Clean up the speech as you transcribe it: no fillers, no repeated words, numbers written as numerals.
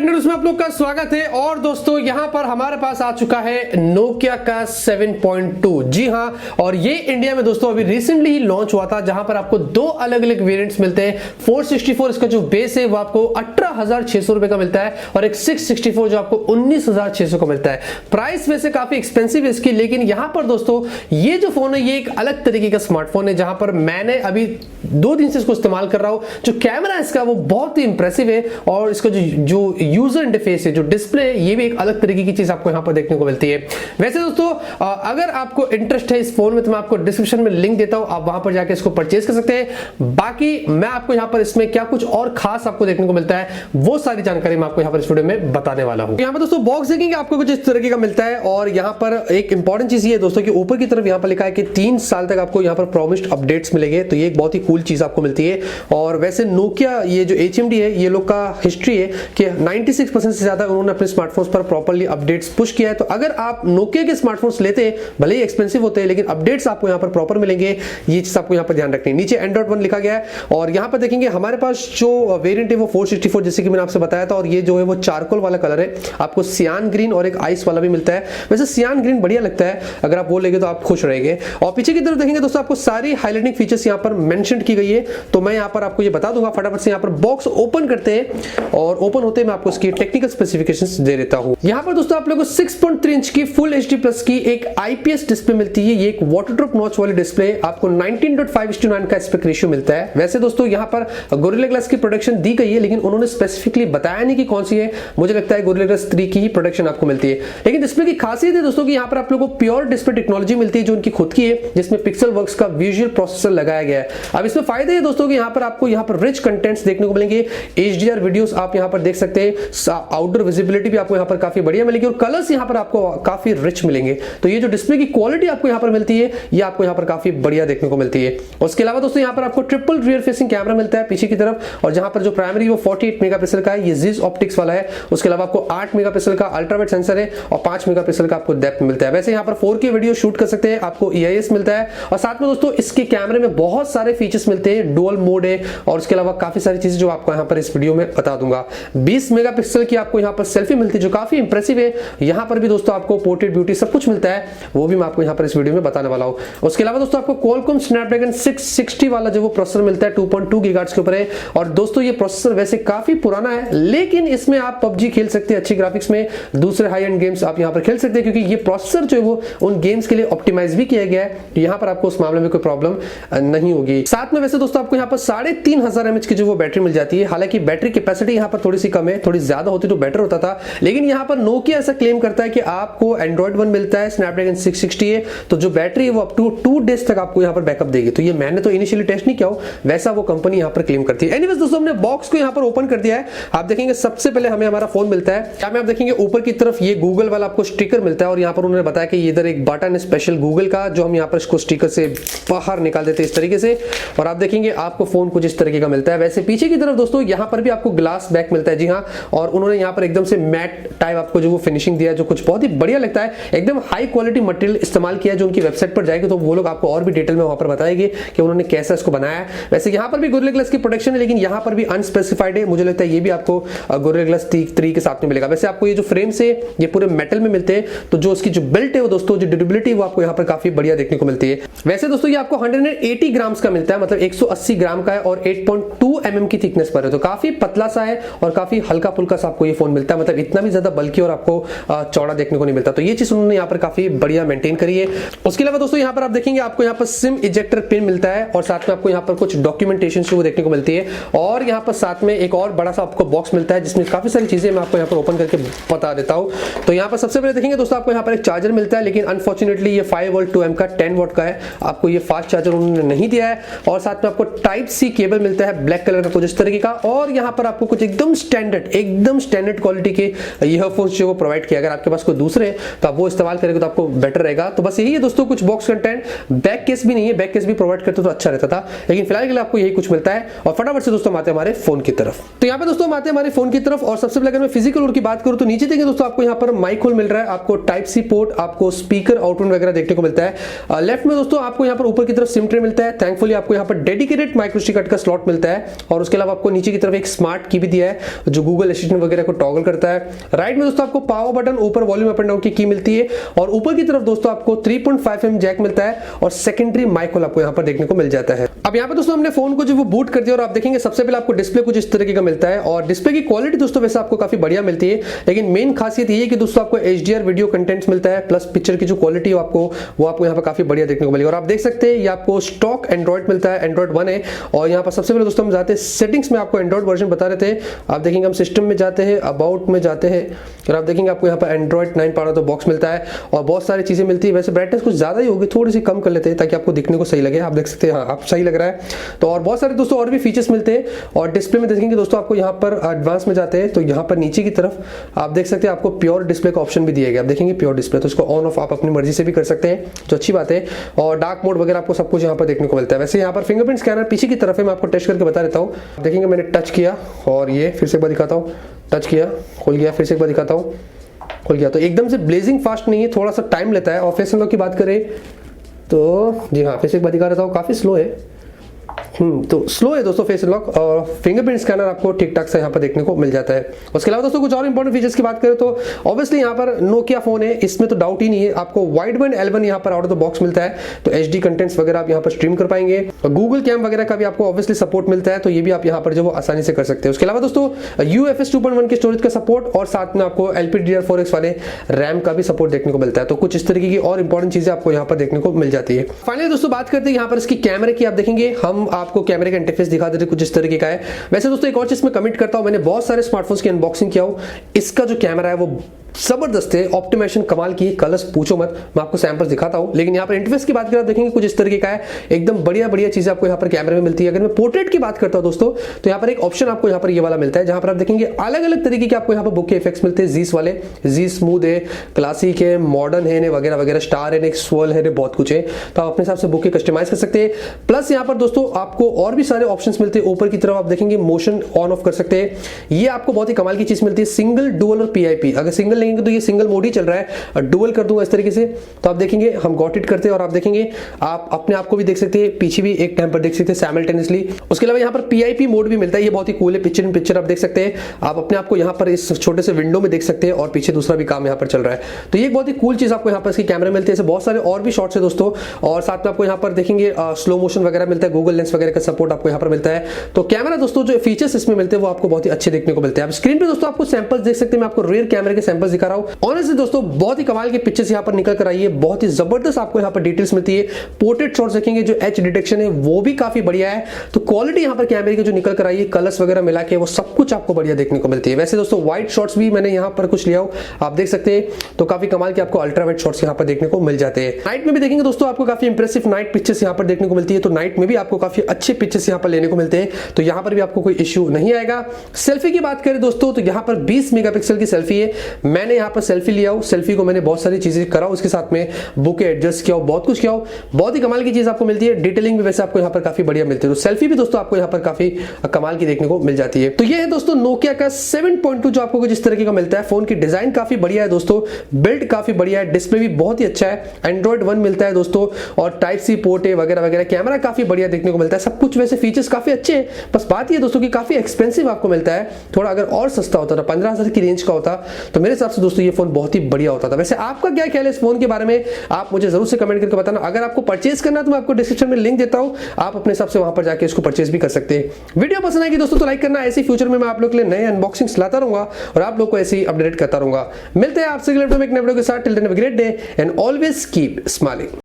Technology में आप लोग का स्वागत है। और दोस्तों यहाँ पर हमारे पास आ चुका है नोकिया का 7.2। जी हाँ, और ये इंडिया में दोस्तों अभी रिसेंटली ही लॉन्च हुआ था, जहां पर आपको दो अलग अलग वेरिएंट्स मिलते हैं। 464 इसका जो बेस है वो आपको 18,600 रुपए का मिलता है और एक 664 जो आपको 19,600 का मिलता है। प्राइस वैसे काफी एक्सपेंसिव है इसकी, लेकिन यहाँ पर दोस्तों ये जो फोन है ये एक अलग तरीके का स्मार्टफोन है, जहां पर मैंने अभी 2 दिन से इसको इस्तेमाल कर रहा हूं। जो कैमरा है इसका वो बहुत ही इंप्रेसिव है और इसका जो यूजर इंटरफेस है, जो डिस्प्ले है, ये भी एक अलग तरीके की चीज आपको यहां पर देखने को मिलती है। वैसे दोस्तों अगर आपको इंटरेस्ट है इस फोन में तो मैं आपको डिस्क्रिप्शन में लिंक देता हूं, आप वहां पर जाके इसको परचेज कर सकते हैं। बाकी मैं आपको यहां पर इसमें क्या कुछ और खास आपको देखने को मिलता है वो सारी जानकारी मैं आपको यहां पर इस वीडियो में बताने वाला हूं। यहां पर दोस्तों बॉक्स देखेंगे आपको कुछ इस तरीके का मिलता है और यहां पर एक इंपॉर्टेंट चीज ये है दोस्तों कि ऊपर की तरफ यहां पर लिखा है कि 3 साल तक आपको यहां पर प्रॉमिस्ड अपडेट्स मिलेंगे, तो ये एक बहुत ही कूल चीज आपको मिलती है। और वैसे नोकिया ये जो HMD है ये लोग का हिस्ट्री है कि 96% से ज्यादा उन्होंने अपने स्मार्टफोन्स पर प्रॉपर्ली अपडेट्स पुश किया है। तो अगर आप नोकिया के स्मार्टफोन्स लेते हैं, भले ही एक्सपेंसिव होते हैं, लेकिन अपडेट्स आपको यहां पर प्रॉपर मिलेंगे, ये चीज आपको यहां पर ध्यान रखनी है। नीचे Android 1 लिखा गया है और यहां पर देखेंगे हमारे पास जो वेरिएंट है वो 464 जैसे कि मैंने आपसे बताया था, और ये जो है वो चारकोल वाला कलर है। आपको सियान ग्रीन और एक आइस वाला भी मिलता है। वैसे सियान ग्रीन बढ़िया लगता है, अगर आप वो लेंगे तो आप खुश रहेंगे। और पीछे की तरफ देखेंगे दोस्तों आपको सारी हाइलाइटिंग फीचर्स यहां पर मेंशन की गई है, तो मैं यहां पर आपको ये बता दूंगा। फटाफट से यहां पर बॉक्स ओपन करते हैं और ओपन होते मैं आपको इसकी टेक्निकल स्पेसिफिकेशंस दे देता हूं। यहां पर दोस्तों आप लोगों को 6.3 इंच की फुल HD प्लस की एक IPS डिस्प्ले मिलती है। ये एक वाटरड्रॉप नॉच वाली डिस्प्ले, आपको 19.5:9 का एस्पेक्ट रेशियो मिलता है। वैसे दोस्तों यहां पर गोरिल्ला ग्लास की प्रोडक्शन दी गई है, लेकिन उन्होंने स्पेसिफिकली बताया नहीं कि कौन सी है। मुझे लगता है गोरिल्ला ग्लास 3 की ही प्रोडक्शन आपको मिलती है। लेकिन डिस्प्ले की खासियत है दोस्तों कि यहां पर आप लोगों को प्योर डिस्प्ले टेक्नोलॉजी मिलती है जो उनकी खुद की है, जिसमें पिक्सल वर्क्स का विजुअल प्रोसेसर लगाया गया है। अब इसमें फायदे है दोस्तों कि यहां पर आपको यहां पर रिच कंटेंट्स देखने को मिलेंगे। HDR वीडियोस आप यहां पर देख सकते हैं, आउटडोर विजिबिलिटी भी आपको यहां पर काफी बढ़िया मिलेगी और कलर्स यहां पर आपको काफी रिच मिलेंगे। तो ये जो डिस्प्ले की क्वालिटी आपको यहां पर मिलती है ये आपको यहां पर काफी बढ़िया देखने को मिलती है। उसके अलावा दोस्तों यहां पर आपको ट्रिपल रियर फेसिंग कैमरा मिलता है पीछे की तरफ, और जहां पर जो प्राइमरी वो 48 मेगापिक्सल का है, ये ZIS ऑप्टिक्स वाला है। उसके अलावा आपको 8 मेगापिक्सल का अल्ट्रावाइड सेंसर है और 5 मेगापिक्सल का आपको डेप्थ मिलता है। वैसे यहां पर 4K वीडियो शूट कर सकते हैं, आपको EIS मिलता है। और साथ में दोस्तों इसके कैमरे में बहुत सारे फीचर्स मिलते हैं, डुअल मोड है और उसके अलावा काफी सारी चीजें जो आपको यहां पर इस वीडियो में बता दूंगा। 20 मेगापिक्सल की आपको यहां पर सेल्फी मिलती है जो काफी इंप्रेसिव है। यहां पर भी दोस्तों आपको पोर्ट्रेट ब्यूटी सब कुछ मिलता है, वो भी मैं आपको यहां पर इस वीडियो में बताने वाला हूं। उसके अलावा दोस्तों आपको Qualcomm Snapdragon 660 वाला जो वो प्रोसेसर मिलता है 2.2 गीगाहर्ट्ज के ऊपर है। और दोस्तों ये प्रोसेसर वैसे काफी पुराना है, लेकिन इसमें आप PUBG खेल सकते हैं अच्छी ग्राफिक्स में, दूसरे हाई एंड गेम्स आप यहां पर खेल सकते हैं, क्योंकि ये प्रोसेसर जो है वो उन गेम्स के लिए ऑप्टिमाइज भी किया गया है। तो यहां पर आपको उस मामले में कोई प्रॉब्लम नहीं होगी। साथ में वैसे दोस्तों आपको यहां पर 3500 mAh की जो वो बैटरी मिल जाती है। हालांकि बैटरी कैपेसिटी यहां पर थोड़ी सी कम है, थोड़ी ज्यादा होती तो बेटर होता था, लेकिन यहां पर नोकिया ऐसा क्लेम करता है कि आपको Android 1 मिलता है, Snapdragon 660 है, तो जो बैटरी है वो अप टू 2 डेज तक आपको यहां पर बैकअप देगी। तो ये मैंने तो इनिशियली टेस्ट नहीं किया हो, वैसा वो कंपनी यहां पर क्लेम करती है। एनीवेज दोस्तों हमने बॉक्स को यहां पर ओपन कर दिया है। आप देखेंगे सबसे पहले हमें हमारा फोन मिलता है। क्या में आप देखेंगे ऊपर की तरफ ये गूगल वाला आपको स्टिकर मिलता है और यहां पर उन्होंने बताया कि इधर एक बटन है स्पेशल गूगल का, जो हम यहां पर इसको स्टिकर से बाहर निकाल देते हैं इस तरीके से, और आप देखेंगे आपको फोन कुछ इस तरीके का मिलता है। वैसे पीछे की तरफ दोस्तों यहां पर भी आपको ग्लास बैक मिलता है, जी हां, और उन्होंने यहां पर एकदम से मैट टाइप आपको जो वो फिनिशिंग दिया है, जो कुछ बहुत ही बढ़िया लगता है। एकदम हाई क्वालिटी मटेरियल इस्तेमाल किया है, जो उनकी वेबसाइट पर जाएगी तो वो लोग आपको और भी डिटेल में वहां पर बताएंगे कि उन्होंने कैसा इसको बनाया है। वैसे यहां पर भी गोरिल्ला ग्लास की प्रोटेक्शन है, लेकिन यहां पर भी अनस्पेसिफाइड है। मुझे लगता है ये भी आपको गोरिल्ला ग्लास 3 के साथ में मिलेगा। वैसे आपको ये जो फ्रेम्स है ये पूरे मेटल में मिलते हैं, तो जो उसकी जो बिल्ट है वो दोस्तों जो ड्यूरेबिलिटी वो आपको यहां पर काफी बढ़िया देखने को मिलती है। वैसे दोस्तों ये आपको 180 ग्राम्स का मिलता है, मतलब 180 ग्राम का है और 8.2 mm की थिकनेस पर है, तो काफी पतला सा है और काफी हल्का फुल्का सा आपको ये फोन मिलता है। मतलब इतना भी ज्यादा बल्कि और आपको चौड़ा देखने को नहीं मिलता, तो ये चीज उन्होंने यहाँ पर काफी बढ़िया मेंटेन करी है। उसके अलावा दोस्तों यहाँ पर आप देखेंगे आपको यहाँ पर सिम इजेक्टर पिन मिलता है और साथ में आपको यहाँ पर कुछ डॉक्यूमेंटेशन वो देखने को मिलती है। और यहाँ पर साथ में एक और बड़ा सा आपको बॉक्स मिलता है जिसमें काफी सारी चीजें मैं आपको यहाँ पर ओपन करके बता देता हूँ। तो यहाँ पर सबसे पहले देखेंगे दोस्तों आपको यहाँ पर एक चार्जर मिलता है, लेकिन अनफॉर्चुनेटली ये 5 वोल्ट 2 एम्प का 10 वॉट का है, आपको ये फास्ट चार्जर उन्होंने नहीं दिया है। और साथ में आपको Type-C केबल मिलता है ब्लैक कलर का कुछ इस तरीके का, और यहाँ पर आपको कुछ एकदम स्टैंडर्ड क्वालिटी के ईयरफोन्स जो वो प्रोवाइड किया। अगर आपके पास कोई दूसरे तो आप वो इस्तेमाल करेंगे तो आपको बेटर रहेगा। तो बस यही है दोस्तों कुछ बॉक्स कंटेंट। बैक केस भी नहीं है, बैक केस भी प्रोवाइड करते तो अच्छा रहता था, लेकिन फिलहाल के लिए आपको यही कुछ मिलता है। और फटाफट से दोस्तों आते हैं हमारे फोन की तरफ। तो यहाँ पे दोस्तों हम आते हैं हमारे फोन की तरफ, और सबसे पहले अगर मैं फिजिकल और की बात करूं तो नीचे देखिए दोस्तों आपको यहाँ पर माइक होल मिल रहा है, आपको Type-C पोर्ट, आपको स्पीकर आउटपुट वगैरह देखने को मिलता है। लेफ्ट में दोस्तों आपको यहाँ पर ऊपर की तरफ सिम ट्रे मिलता है। थैंकफुली आपको यहाँ पर डेडिकेटेड माइक्रो SD कार्ड का स्लॉट मिलता है, और उसके अलावा आपको नीचे की तरफ एक स्मार्ट की भी दिया है जो गूगल प्रेसिजन वगैरह को टॉगल करता है। राइट में दोस्तों आपको पावर बटन, ऊपर वॉल्यूम अप एंड डाउन की की मिलती है और ऊपर की तरफ दोस्तों आपको 3.5mm जैक मिलता है और सेकेंडरी माइक होल आपको यहाँ पर देखने को मिल जाता है। अब यहाँ पे दोस्तों हमने फोन को जो वो बूट कर दिया और आप देखेंगे सबसे पहले आपको डिस्प्ले कुछ इस तरीके का मिलता है और डिस्प्ले की क्वालिटी दोस्तों वैसे आपको काफी बढ़िया मिलती है, लेकिन मेन खासियत ये है कि दोस्तों आपको HDR वीडियो कंटेंट्स मिलता है प्लस पिक्चर की जो क्वालिटी है वो आपको यहाँ पर काफी बढ़िया देखने को मिलेगी। और आप देख सकते हैं ये आपको स्टॉक एंड्रॉइड मिलता है, एंड्रॉइड 1 है। और यहाँ पर सबसे पहले दोस्तों हम जाते हैं सेटिंग्स में, आपको एंड्रॉइड वर्जन बता रहे थे। आप देखेंगे हम सिस्टम में जाते हैं, अबाउट में जाते हैं और आप देखेंगे आपको यहाँ पर एंड्रॉइड 9 पावर तो बॉक्स मिलता है और बहुत सारी चीजें मिलती है। वैसे ब्राइटनेस कुछ ज्यादा ही होगी, थोड़ी सी कम कर लेते हैं ताकि आपको दिखने को सही लगे। आप देख सकते हैं हाँ आप सही लग रहा है। तो और बहुत सारे दोस्तों और भी फीचर्स मिलते हैं और डिस्प्ले में देखेंगे दोस्तों आपको यहाँ पर एडवांस में जाते हैं तो यहाँ पर नीचे की तरफ आप देख सकते हैं आपको प्योर डिस्प्ले का ऑप्शन भी दिया गया। आप देखेंगे प्योर डिस्प्ले, तो इसको ऑन ऑफ आप अपनी मर्जी से भी कर सकते हैं जो अच्छी बात है। और डार्क मोड वगैरह आपको सब कुछ यहाँ पर देखने को मिलता है। वैसे यहाँ पर फिंगरप्रिंट स्कैनर पीछे की तरफ है, मैं आपको टेस्ट करके बता देता हूँ। देखेंगे मैंने टच किया और ये फिर से एक बार दिखाता हूँ, टच किया खुल गया, फिर से एक बार दिखाता हूँ खुल गया। तो एकदम से ब्लेजिंग फास्ट नहीं है, थोड़ा सा टाइम लेता है। और फेस अनलॉक की बात करें तो जी हाँ फिर से एक बार दिखा रहा था, काफी स्लो है। तो स्लो है दोस्तों फेस अनलॉक और फिंगरप्रिंट स्कैनर आपको ठीक ठाक से यहाँ पर देखने को मिल जाता है। उसके अलावा दोस्तों कुछ और इंपॉर्टेंट फीचर्स की बात करें तो ऑब्वियसली यहाँ पर नोकिया फोन है, इसमें तो डाउट ही नहीं है। आपको वाइड बैंड L1 यहाँ पर आउट ऑफ द बॉक्स मिलता है तो HD कंटेंट्स वगैरह आप यहाँ पर स्ट्रीम कर पाएंगे। गूगल कैम वगैरह का भी आपको ऑब्वियसली सपोर्ट मिलता है, तो ये भी आप यहाँ पर जो आसानी से कर सकते हैं। उसके अलावा दोस्तों UFS 2.1 के स्टोरेज का सपोर्ट और साथ में आपको LPDDR4X वाले रैम का भी सपोर्ट देखने को मिलता है। तो कुछ इस तरीके की और इंपॉर्टेंट चीजें आपको यहाँ पर देखने को मिल जाती है। फाइनली दोस्तों बात करते हैं यहाँ पर इसकी कैमरे की। आप देखेंगे हम आपको कैमरे का इंटरफेस दिखा देते कुछ इस तरीके का है। वैसे दोस्तों एक और चीज मैं कमिट करता हूं, मैंने बहुत सारे स्मार्टफोन्स की अनबॉक्सिंग किया हूं, इसका जो कैमरा है वो जबरदस्त है, ऑप्टिमाइजेशन कमाल की, कलर्स पूछो मत। मैं आपको सैंपल्स दिखाता हूं, लेकिन यहाँ पर इंटरफेस की बात करें आप देखेंगे कुछ इस तरीके का है, एकदम बढ़िया बढ़िया चीजें आपको यहाँ पर कैमरे में मिलती है। अगर मैं पोर्ट्रेट की बात करता हूं दोस्तों तो यहाँ पर एक ऑप्शन आपको यहाँ पर ये वाला मिलता है जहां पर आप देखेंगे अलग अलग तरीके के आपको यहाँ पर बुक के इफेक्ट्स मिलते हैं। जीस वाले, जी स्मूथ है, क्लासिक है, मॉडर्न है वगैरह वगैरह, स्टार है, स्वर्ल है, बहुत कुछ है। तो आप अपने हिसाब से बुक के कस्टमाइज कर सकते हैं। प्लस यहाँ पर दोस्तों आपको और भी सारे ऑप्शन मिलते हैं। ऊपर की तरफ आप देखेंगे मोशन ऑन ऑफ कर सकते हैं, ये आपको बहुत ही कमाल की चीज मिलती है। सिंगल, डुअल और PIP, अगर सिंगल लेंगे तो ये सिंगल मोड ही चल रहा है, डुअल कर दूंगा इस तरीके से तो आप देखेंगे हम गॉट इट करते हैं और आप देखेंगे आप अपने आप को भी देख सकते हैं, पीछे भी एक टाइम पर देख सकते हैं साइमल्टेनियसली। उसके अलावा यहाँ पर PIP मोड भी मिलता है, ये बहुत ही कूल है, पिक्चर इन पिक्चर आप देख सकते हैं। आप अपने आप को यहाँ पर इस छोटे से विंडो में देख सकते हैं और पीछे दूसरा भी काम यहाँ पर चल रहा है। तो ये एक बहुत ही कूल चीज आपको यहाँ पर इसकी कैमरे मिलती है। बहुत सारे और भी शॉट्स है दोस्तों और साथ में आपको यहाँ पर देखेंगे स्लो मोशन वगैरह मिलता है, गूगल लेंस वगैरह का सपोर्ट आपको यहाँ पर मिलता है। तो कैमरा दोस्तों जो फीचर्स इसमें मिलते हैं वो आपको बहुत ही अच्छे देखने को मिलते हैं। आप स्क्रीन पे दोस्तों आपको सैंपल्स देख सकते हैं, मैं आपको रियर कैमरे के सैंपल्स दिखा रहा हूं। ऑनेस्टली दोस्तों बहुत ही कमाल की पिक्चर्स यहाँ पर निकल कर आई है, बहुत ही जबरदस्त आपको यहाँ पर डिटेल्स मिलती है। पोर्ट्रेट शॉट्स देखेंगे जो एच डिटेक्शन है वो भी काफी बढ़िया है। तो क्वालिटी यहाँ पर कैमरे की जो निकल कर आई है, कलर्स वगैरह मिला के वो सब कुछ आपको बढ़िया देखने को मिलती है। वैसे दोस्तों वाइड शॉट्स भी मैंने यहाँ पर कुछ लिया हो, आप देख सकते हैं, तो काफी कमाल के आपको अल्ट्रा वाइड शॉट्स यहाँ पर देखने को मिल जाते हैं। नाइट में भी देखेंगे दोस्तों आपको काफी इंप्रेसिव नाइट पिक्चर्स यहाँ पर देखने को मिलती है, तो नाइट में भी आपको काफी अच्छे पिक्चर्स यहाँ पर लेने को मिलते हैं, तो यहाँ पर भी आपको कोई इश्यू नहीं आएगा। सेल्फी की बात करें दोस्तों तो यहाँ पर 20 मेगापिक्सल की सेल्फी है, मैंने यहाँ पर सेल्फी लिया हूं। सेल्फी को मैंने बहुत सारी चीजें करा उसके साथ में, बुक एडजस्ट किया, बहुत कुछ किया, बहुत ही कमाल की चीज आपको मिलती है। डिटेलिंग भी वैसे आपको यहाँ पर काफी बढ़िया मिलती है, तो सेल्फी भी दोस्तों आपको यहाँ पर काफी कमाल की देखने को मिल जाती है। तो ये है दोस्तों नोकिया का 7.2 जो आपको जिस तरीके का मिलता है। फोन की डिजाइन काफी बढ़िया है दोस्तों, बिल्ड काफी बढ़िया है, डिस्प्ले भी बहुत ही अच्छा है, एंड्रॉइड 1 मिलता है दोस्तों और टाइप सी पोर्ट है वगैरह वगैरह, कैमरा काफी बढ़िया देखने को मिलता है, सब कुछ वैसे फीचर्स काफी अच्छे हैं। बस बात ये दोस्तों की काफी एक्सपेंसिव आपको मिलता है, थोड़ा अगर और सस्ता होता था 15,000 की रेंज का होता तो मेरे हिसाब से दोस्तों ये फोन बहुत ही बढ़िया होता था। वैसे आपका क्या ख्याल है इस फोन के बारे में, आप मुझे जरूर से कमेंट करके बताना। अगर आपको परचेज करना है तो मैं आपको डिस्क्रिप्शन में लिंक देता हूं, आप अपने हिसाब से वहां पर जाके इसको परचेज भी कर सकते हैं। वीडियो पसंद आएगी दोस्तों तो लाइक करना, ऐसे फ्यूचर में मैं आप लोग के लिए नए अनबॉक्सिंग्स लाता रहूंगा और आप लोग को ऐसे ही अपडेट करता रहूंगा। मिलते हैं आपसे अगले वीडियो में एक नए वीडियो के साथ। Till then have a great day and always keep smiling.